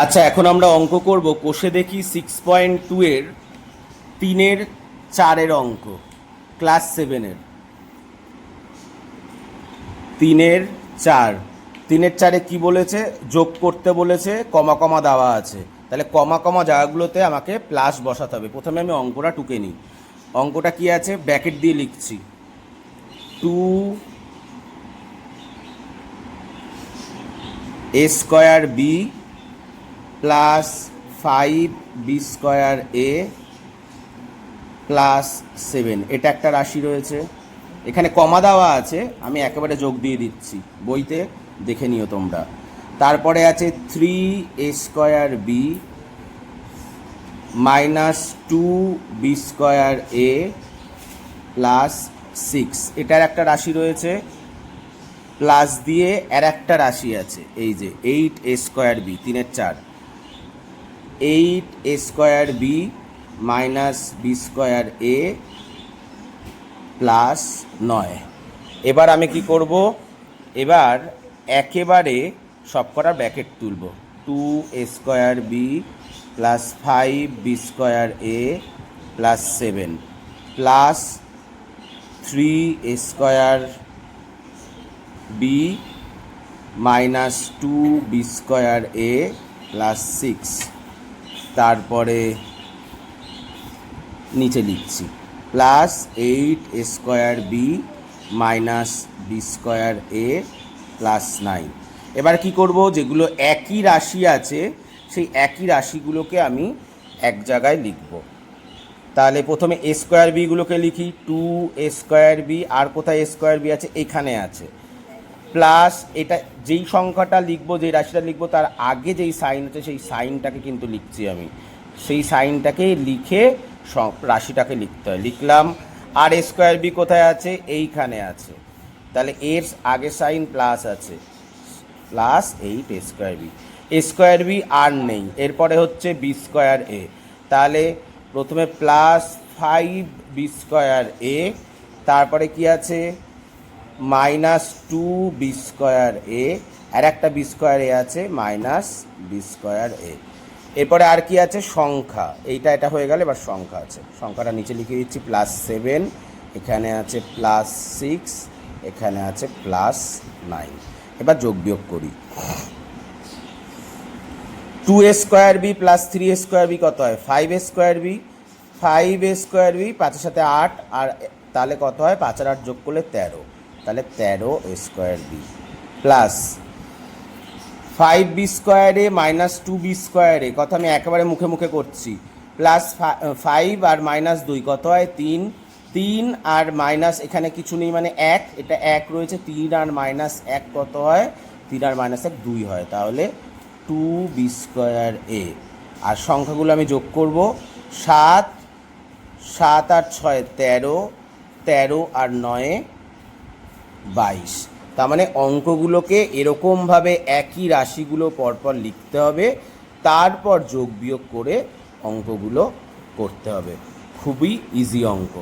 আচ্ছা, এখন আমরা অঙ্ক করব। কোষে দেখি 6.2 এর 3-এর 4-এর অঙ্ক, ক্লাস 7-এর 3-এর 4। 3-এর 4-এ কি বলেছে? যোগ করতে বলেছে, কমা কমা দেওয়া আছে। তাহলে কমা কমা জায়গাগুলোতে আমাকে প্লাস বসাতে হবে। প্রথমে আমি অঙ্কটা টুকে নিই। অঙ্কটা কি আছে? ব্র্যাকেট দিয়ে লিখছি 2a square B plus 5b square A plus 7। এটা একটা রাশি রয়েছে, এখানে কমা দেওয়া আছে, আমি একেবারে যোগ দিয়ে দিচ্ছি, বইতে দেখে নিও তোমরা। তারপরে আছে 3a square B minus 2b square A plus 6। এটার একটা রাশি রয়েছে, প্লাস দিয়ে আর একটা রাশি আছে, এই যে 8a স্কোয়ার বি, 3-এর 4, 8a square B minus B square A plus 9। এবার আমি কি করব? এবার একেবারে সবকটা ব্র্যাকেট তুলব। 2a square B plus 5b square A plus 7 plus 3a square B minus 2b square A plus 6। তারপরে নিচে লিখছি plus 8a square B minus B square A plus 9। এবার কি করব? যেগুলো একই রাশি আছে সেই একই রাশিগুলোকে আমি এক জায়গায় লিখব। তাহলে প্রথমে এ স্কোয়ার বিগুলোকে লিখি, 2a স্কোয়ার বি, আর কোথায় এ স্কোয়ার বি আছে? এখানে আছে, প্লাস এটা যেই সংখ্যাটা লিখবো, যেই রাশিটা লিখবো তার আগে যেই সাইন আছে সেই সাইনটাকে কিন্তু লিখছি আমি, সেই সাইনটাকে লিখে রাশিটাকে লিখতে হয়। লিখলাম। আর এ স্কোয়ার বি কোথায় আছে? এইখানে আছে, তাহলে এর আগে সাইন প্লাস আছে, প্লাস 8a স্কোয়ার বি। এ স্কোয়ার বি আর নেই, এরপরে হচ্ছে বি স্কোয়ার এ, তাহলে প্রথমে প্লাস 5b স্কোয়ার এ, তারপরে কি আছে? মাইনাস 2b স্কোয়ার এ, আর একটা বি স্কোয়ার এ আছে, মাইনাস বি স্কোয়ার এ। এরপরে আর কি আছে? সংখ্যা। এটা হয়ে গেলে এবার সংখ্যা আছে, সংখ্যাটা নিচে লিখে দিচ্ছি প্লাস 7, এখানে আছে প্লাস 6, এখানে আছে প্লাস 9। এবার যোগ বিয়োগ করি। 2a square B plus 3a square B কত হয়? 5a square B. 5a square B 5-এর সাথে 8, আর তাহলে কত হয়? 5 আর 8 যোগ করলে 13, তাহলে 13a square B plus 5b square A minus 2b square A, কথা আমি একেবারে মুখে মুখে করছি, প্লাস 5 আর মাইনাস 2 কত হয়? 3। 3 আর মাইনাস এখানে কিছু নেই মানে 1, এটা 1 রয়েছে, 3 আর মাইনাস 1 কত হয়? 3 আর মাইনাস 1 2 হয়, তাহলে 2b স্কোয়ার এ। আর সংখ্যাগুলো আমি যোগ করব, 7, 7 আর 6 13, 13 আর 9 22। তার মানে অঙ্কগুলোকে এরকমভাবে একই রাশিগুলো পরপর লিখতে হবে, তারপর যোগ বিয়োগ করে অঙ্কগুলো করতে হবে। খুবই ইজি অঙ্ক।